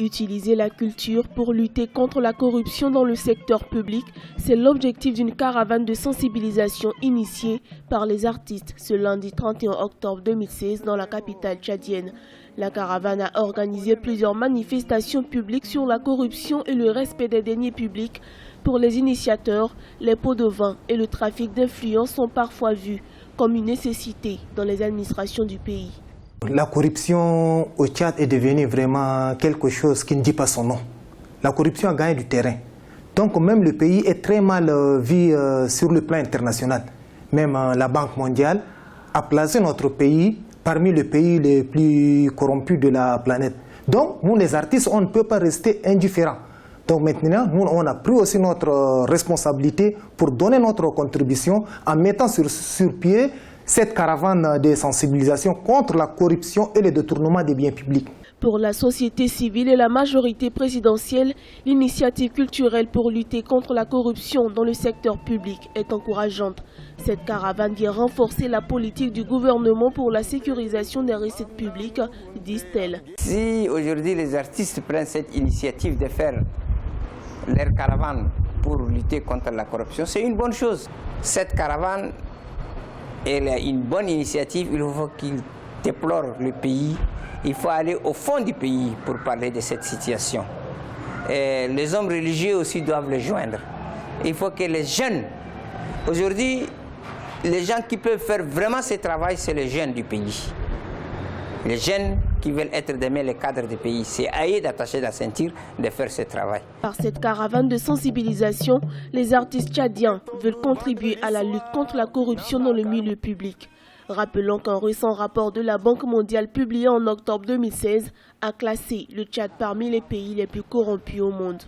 Utiliser la culture pour lutter contre la corruption dans le secteur public, c'est l'objectif d'une caravane de sensibilisation initiée par les artistes ce lundi 31 octobre 2016 dans la capitale tchadienne. La caravane a organisé plusieurs manifestations publiques sur la corruption et le respect des deniers publics. Pour les initiateurs, les pots de vin et le trafic d'influence sont parfois vus comme une nécessité dans les administrations du pays. La corruption au Tchad est devenue vraiment quelque chose qui ne dit pas son nom. La corruption a gagné du terrain. Donc même le pays est très mal vu sur le plan international. Même la Banque mondiale a placé notre pays parmi les pays les plus corrompus de la planète. Donc nous les artistes, on ne peut pas rester indifférents. Donc maintenant, nous, on a pris aussi notre responsabilité pour donner notre contribution en mettant sur pied cette caravane de sensibilisation contre la corruption et le détournement des biens publics. Pour la société civile et la majorité présidentielle, l'initiative culturelle pour lutter contre la corruption dans le secteur public est encourageante. Cette caravane vient renforcer la politique du gouvernement pour la sécurisation des recettes publiques, disent-elles. Si aujourd'hui les artistes prennent cette initiative de faire leur caravane pour lutter contre la corruption, c'est une bonne chose. Cette caravane, elle a une bonne initiative, il faut qu'il déplore le pays. Il faut aller au fond du pays pour parler de cette situation. Et les hommes religieux aussi doivent les joindre. Il faut que les jeunes, aujourd'hui, les gens qui peuvent faire vraiment ce travail, c'est les jeunes du pays. Les jeunes qui veulent être demain les cadres du pays, c'est à eux d'attacher la ceinture, de faire ce travail. Par cette caravane de sensibilisation, les artistes tchadiens veulent contribuer à la lutte contre la corruption dans le milieu public. Rappelons qu'un récent rapport de la Banque mondiale publié en octobre 2016 a classé le Tchad parmi les pays les plus corrompus au monde.